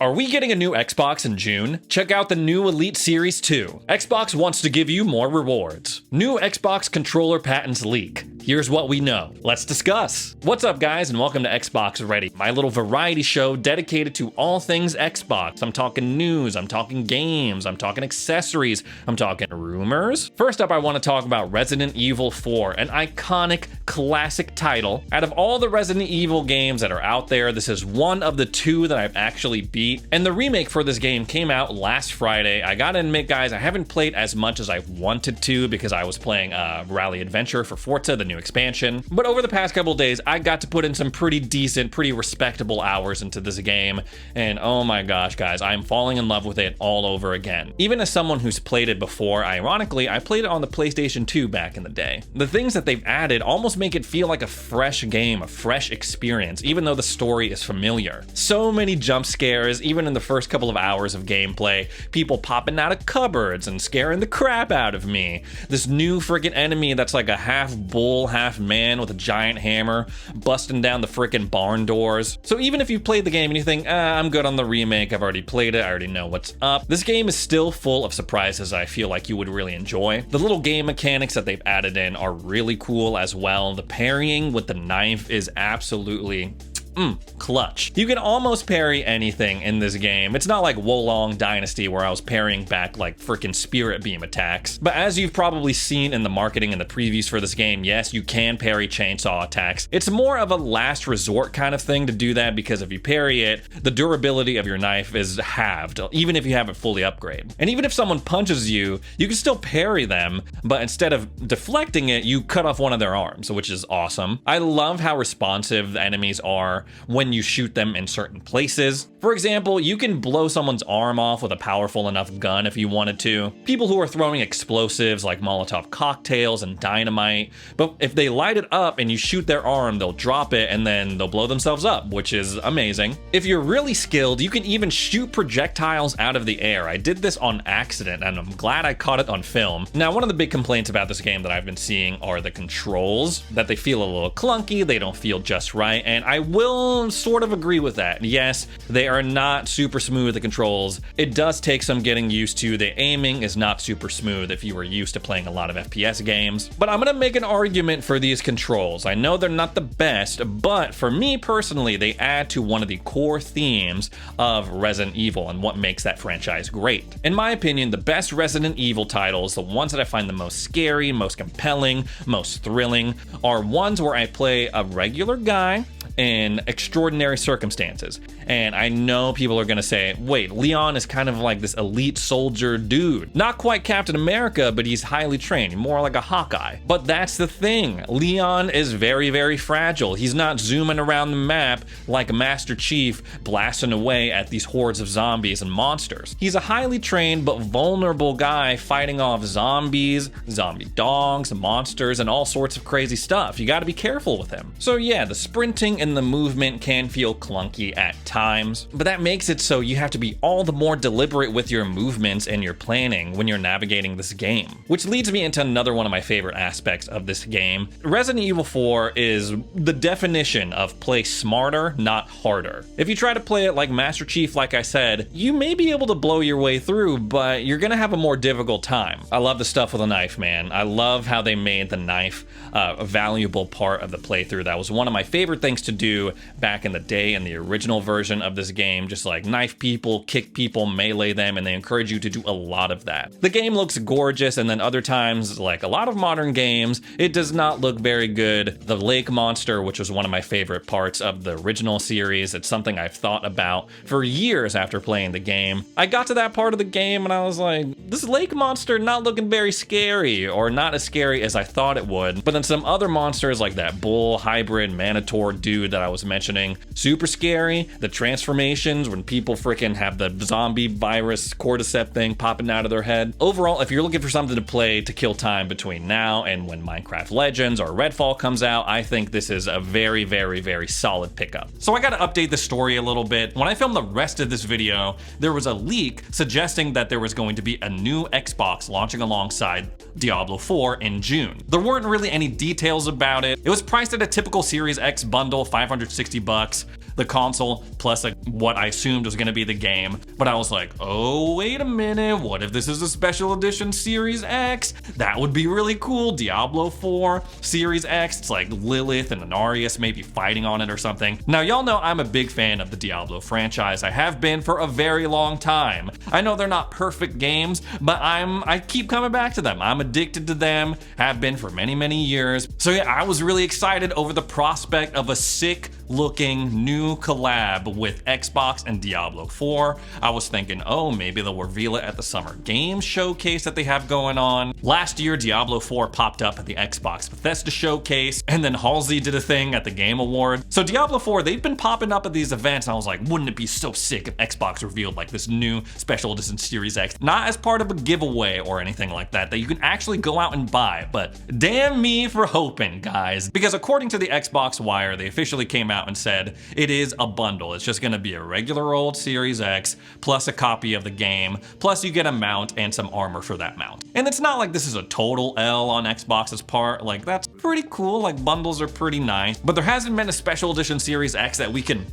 Are we getting a new Xbox in June? Check out the new Elite Series 2. Xbox wants to give you more rewards. New Xbox controller patents leak. Here's what we know. Let's discuss. What's up, guys, and welcome to Xbox Ready, my little variety show dedicated to all things Xbox. I'm talking news, I'm talking games, I'm talking accessories, I'm talking rumors. First up, I want to talk about Resident Evil 4, an iconic, classic title. Out of all the Resident Evil games that are out there, this is one of the two that I've actually beat. And the remake for this game came out last Friday. I gotta admit, guys, I haven't played as much as I wanted to because I was playing Rally Adventure for Forza, the new expansion. But over the past couple days, I got to put in some pretty decent, pretty respectable hours into this game. And oh my gosh, guys, I'm falling in love with it all over again. Even as someone who's played it before, ironically, I played it on the PlayStation 2 back in the day. The things that they've added almost make it feel like a fresh game, a fresh experience, even though the story is familiar. So many jump scares, even in the first couple of hours of gameplay, people popping out of cupboards and scaring the crap out of me. This new freaking enemy that's like a half bull, half man with a giant hammer busting down the freaking barn doors. So even if you played the game and you think, I'm good on the remake, I've already played it, I already know what's up, this game is still full of surprises I feel like you would really enjoy. The little game mechanics that they've added in are really cool as well. The parrying with the knife is absolutely clutch. You can almost parry anything in this game. It's not like Wolong Dynasty where I was parrying back like freaking spirit beam attacks. But as you've probably seen in the marketing and the previews for this game, yes, you can parry chainsaw attacks. It's more of a last resort kind of thing to do that because if you parry it, the durability of your knife is halved, even if you have it fully upgraded. And even if someone punches you, you can still parry them, but instead of deflecting it, you cut off one of their arms, which is awesome. I love how responsive the enemies are when you shoot them in certain places. For example, you can blow someone's arm off with a powerful enough gun if you wanted to. People who are throwing explosives like Molotov cocktails and dynamite, but if they light it up and you shoot their arm, they'll drop it and then they'll blow themselves up, which is amazing. If you're really skilled, you can even shoot projectiles out of the air. I did this on accident and I'm glad I caught it on film. Now, one of the big complaints about this game that I've been seeing are the controls, that they feel a little clunky, they don't feel just right, and I will sort of agree with that. Yes, they are not super smooth, the controls. It does take some getting used to. The aiming is not super smooth if you were used to playing a lot of FPS games. But I'm gonna make an argument for these controls. I know they're not the best, but for me personally, they add to one of the core themes of Resident Evil and what makes that franchise great. In my opinion, the best Resident Evil titles, the ones that I find the most scary, most compelling, most thrilling, are ones where I play a regular guy in extraordinary circumstances. And I know people are gonna say, wait, Leon is kind of like this elite soldier dude. Not quite Captain America, but he's highly trained, more like a Hawkeye. But that's the thing. Leon is very, very fragile. He's not zooming around the map like Master Chief blasting away at these hordes of zombies and monsters. He's a highly trained but vulnerable guy fighting off zombies, zombie dogs, monsters, and all sorts of crazy stuff. You gotta be careful with him. So yeah, the sprinting and the movement can feel clunky at times, but that makes it so you have to be all the more deliberate with your movements and your planning when you're navigating this game. Which leads me into another one of my favorite aspects of this game. Resident Evil 4 is the definition of play smarter, not harder. If you try to play it like Master Chief, like I said, you may be able to blow your way through, but you're gonna have a more difficult time. I love the stuff with a knife, man. I love how they made the knife a valuable part of the playthrough. That was one of my favorite things to do back in the day in the original version of this game, just like knife people, kick people, melee them, and they encourage you to do a lot of that. The game looks gorgeous, and then other times, like a lot of modern games, it does not look very good. The lake monster, which was one of my favorite parts of the original series, it's something I've thought about for years after playing the game. I got to that part of the game and I was like, this lake monster not looking very scary, or not as scary as I thought it would. But then some other monsters like that bull hybrid Minotaur dude that I was mentioning, super scary. The transformations when people freaking have the zombie virus cordyceps thing popping out of their head. Overall, if you're looking for something to play to kill time between now and when Minecraft Legends or Redfall comes out, I think this is a very, very, very solid pickup. So I gotta update the story a little bit. When I filmed the rest of this video, there was a leak suggesting that there was going to be a new Xbox launching alongside Diablo 4 in June. There weren't really any details about it. It was priced at a typical Series X bundle, $560. the console plus what I assumed was gonna be the game. But I was like, oh, wait a minute, what if this is a special edition Series X? That would be really cool. Diablo 4 Series X, it's like Lilith and Anarius maybe fighting on it or something. Now, y'all know I'm a big fan of the Diablo franchise. I have been for a very long time. I know they're not perfect games, but I keep coming back to them. I'm addicted to them, have been for many, many years. So yeah, I was really excited over the prospect of a sick looking new collab with Xbox and Diablo 4. I was thinking, oh, maybe they'll reveal it at the Summer Games Showcase that they have going on. Last year, Diablo 4 popped up at the Xbox Bethesda Showcase, and then Halsey did a thing at the Game Awards. So Diablo 4, they've been popping up at these events, and I was like, wouldn't it be so sick if Xbox revealed like this new special edition Series X, not as part of a giveaway or anything like that you can actually go out and buy, but damn me for hoping, guys. Because according to the Xbox Wire, they officially came out and said it is a bundle. It's just gonna be a regular old Series X plus a copy of the game, plus you get a mount and some armor for that mount. And it's not like this is a total L on Xbox's part, like that's pretty cool, like bundles are pretty nice, but there hasn't been a special edition Series X that we can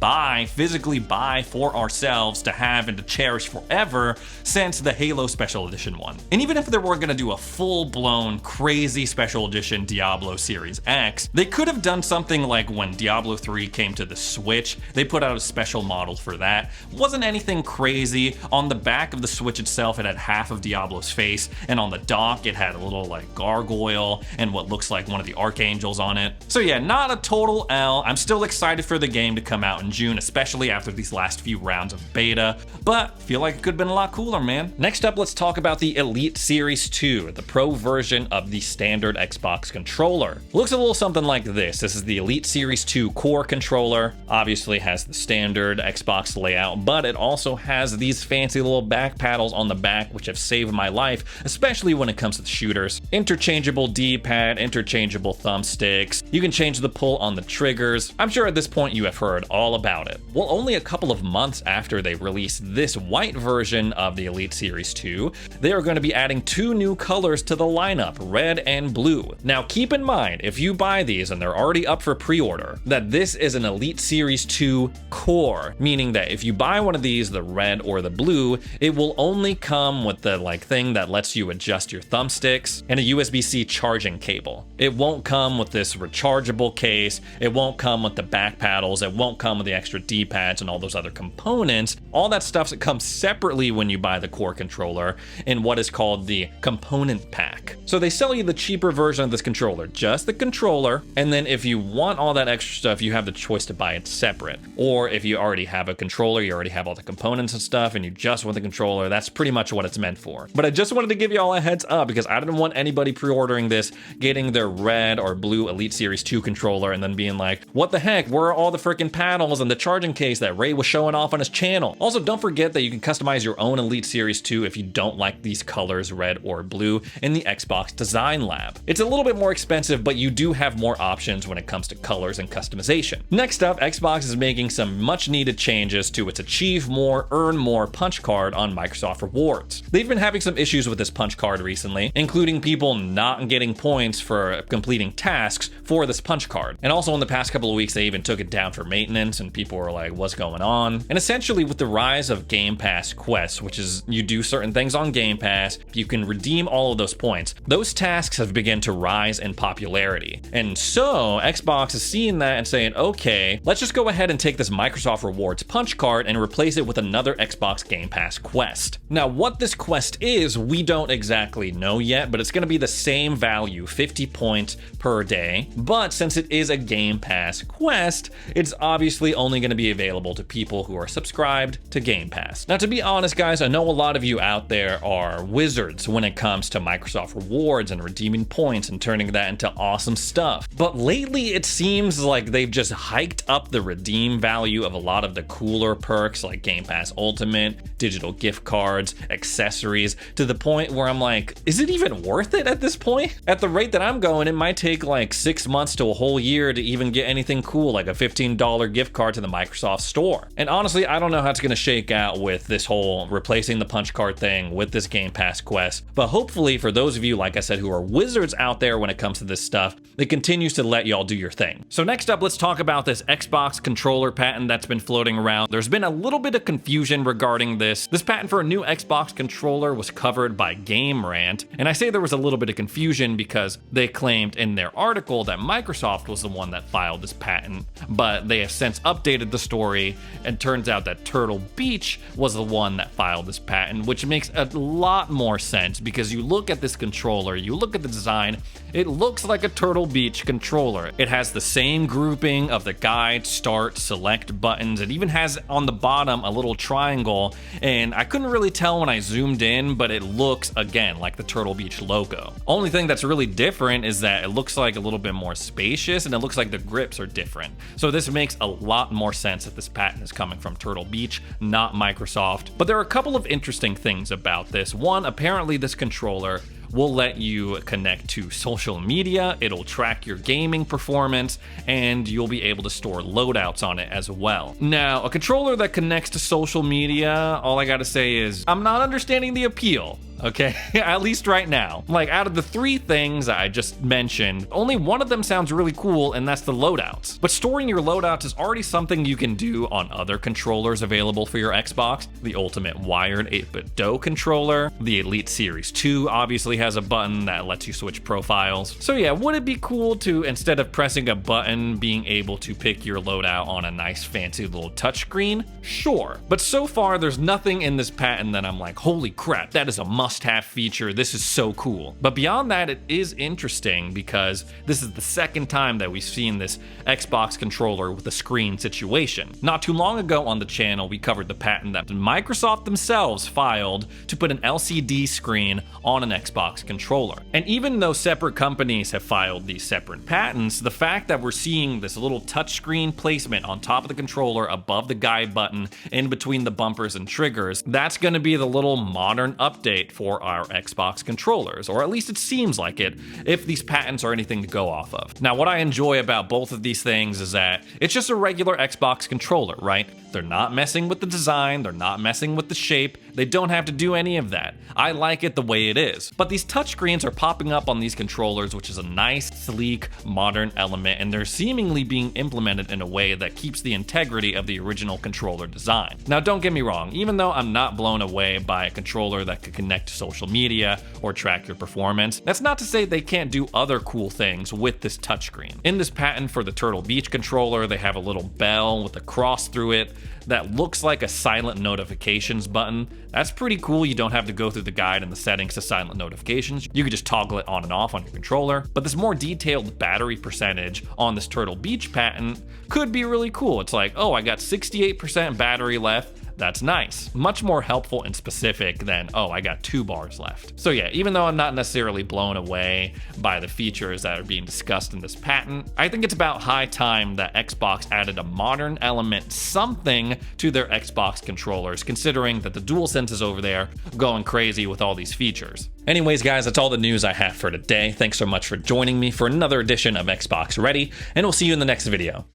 physically buy for ourselves to have and to cherish forever since the Halo special edition one. And even if they were gonna do a full-blown crazy special edition Diablo Series X, they could have done something like when Diablo 3 came to the Switch. They put out a special model for that. It wasn't anything crazy. On the back of the Switch itself, it had half of Diablo's face, and on the dock, it had a little like gargoyle and what looks like one of the archangels on it. So yeah, not a total L. I'm still excited for the game to come out in June, especially after these last few rounds of beta, but feel like it could have been a lot cooler, man. Next up, let's talk about the Elite Series 2, the pro version of the standard Xbox controller. Looks a little something like this. This is the Elite Series 2 core controller. Obviously has the standard Xbox layout, but it also has these fancy little back paddles on the back, which have saved my life, especially when it comes to the shooters. Interchangeable D-pad, interchangeable thumbsticks. You can change the pull on the triggers. I'm sure at this point you have heard all about it. Well, only a couple of months after they released this white version of the Elite Series 2, they are going to be adding two new colors to the lineup, red and blue. Now keep in mind, if you buy these and they're already up for pre-order, that this is an Elite Series 2 core, meaning that if you buy one of these, the red or the blue, it will only come with the thing that lets you adjust your thumbsticks and a USB-C charging cable. It won't come with this rechargeable case, it won't come with the back paddles, it won't come with the extra D-pads and all those other components. All that stuff that comes separately when you buy the core controller in what is called the component pack. So they sell you the cheaper version of this controller, just the controller, and then if you want all that extra stuff, you have the choice to buy it separate. Or if you already have a controller, you already have all the components and stuff, and you just want the controller, that's pretty much what it's meant for. But I just wanted to give you all a heads up because I didn't want anybody pre-ordering this getting their red or blue Elite Series 2 controller and then being like, what the heck, where are all the freaking paddles and the charging case that Ray was showing off on his channel? Also, don't forget that you can customize your own Elite Series 2 if you don't like these colors, red or blue, in the Xbox Design Lab. It's a little bit more expensive, but you do have more options when it comes to colors and customization. Next up, Xbox is making some much needed changes to its Achieve More, Earn More punch card on Microsoft Rewards. They've been having some issues with this punch card recently, including people not getting points for completing tasks for this punch card. And also in the past couple of weeks, they even took it down for maintenance and people were like, what's going on? And essentially with the rise of Game Pass quests, which is you do certain things on Game Pass, you can redeem all of those points. Those tasks have begun to rise in popularity. And so Xbox is seeing that and saying, okay, let's just go ahead and take this Microsoft Rewards punch card and replace it with another Xbox Game Pass quest. Now, what this quest is, we don't exactly know yet, but it's going to be the same value, 50 points per day. But since it is a Game Pass quest, it's obviously only going to be available to people who are subscribed to Game Pass. Now, to be honest, guys, I know a lot of you out there are wizards when it comes to Microsoft Rewards and redeeming points and turning that into awesome stuff. But lately, it seems like they've just hiked up the redeem value of a lot of the cooler perks like Game Pass Ultimate, digital gift cards, accessories, to the point where I'm like, is it even worth it at this point? At the rate that I'm going, it might take like 6 months to a whole year to even get anything cool like a $15 gift card to the Microsoft Store. And honestly, I don't know how it's going to shake out with this whole replacing the punch card thing with this Game Pass quest, but hopefully for those of you, like I said, who are wizards out there when it comes to this stuff, it continues to let y'all do your thing. So next up, let's talk about about this Xbox controller patent that's been floating around. There's been a little bit of confusion regarding this. This patent for a new Xbox controller was covered by Game Rant, and I say there was a little bit of confusion because they claimed in their article that Microsoft was the one that filed this patent, but they have since updated the story, and turns out that Turtle Beach was the one that filed this patent, which makes a lot more sense because you look at this controller, you look at the design, it looks like a Turtle Beach controller. It has the same grouping of the guide, start, select buttons. It even has on the bottom a little triangle, and I couldn't really tell when I zoomed in, but it looks, again, like the Turtle Beach logo. Only thing that's really different is that it looks like a little bit more spacious, and it looks like the grips are different. So this makes a lot more sense that this patent is coming from Turtle Beach, not Microsoft. But there are a couple of interesting things about this. One, apparently this controller will let you connect to social media, it'll track your gaming performance, and you'll be able to store loadouts on it as well. Now, a controller that connects to social media, all I gotta say is, I'm not understanding the appeal. Okay, at least right now. Like, out of the three things I just mentioned, only one of them sounds really cool, and that's the loadouts. But storing your loadouts is already something you can do on other controllers available for your Xbox. The Ultimate Wired 8-bit DOE controller, the Elite Series 2 obviously has a button that lets you switch profiles. So yeah, would it be cool to, instead of pressing a button, being able to pick your loadout on a nice fancy little touchscreen? Sure. But so far, there's nothing in this patent that I'm like, holy crap, that is a must-have feature, this is so cool. But beyond that, it is interesting because this is the second time that we've seen this Xbox controller with a screen situation. Not too long ago on the channel, we covered the patent that Microsoft themselves filed to put an LCD screen on an Xbox controller. And even though separate companies have filed these separate patents, the fact that we're seeing this little touchscreen placement on top of the controller above the guide button in between the bumpers and triggers, that's going to be the little modern update for our Xbox controllers, or at least it seems like it, if these patents are anything to go off of. Now, what I enjoy about both of these things is that it's just a regular Xbox controller, right? They're not messing with the design, they're not messing with the shape, they don't have to do any of that. I like it the way it is. But these touchscreens are popping up on these controllers, which is a nice, sleek, modern element, and they're seemingly being implemented in a way that keeps the integrity of the original controller design. Now, don't get me wrong, even though I'm not blown away by a controller that could connect to social media or track your performance, that's not to say they can't do other cool things with this touchscreen. In this patent for the Turtle Beach controller, they have a little bell with a cross through it that looks like a silent notifications button. That's pretty cool. You don't have to go through the guide and the settings to silent notifications. You could just toggle it on and off on your controller. But this more detailed battery percentage on this Turtle Beach patent could be really cool. It's like, oh, I got 68% battery left. That's nice. Much more helpful and specific than, oh, I got 2 bars left. So yeah, even though I'm not necessarily blown away by the features that are being discussed in this patent, I think it's about high time that Xbox added a modern element, something to their Xbox controllers, considering that the DualSense is over there going crazy with all these features. Anyways, guys, that's all the news I have for today. Thanks so much for joining me for another edition of Xbox Ready, and we'll see you in the next video.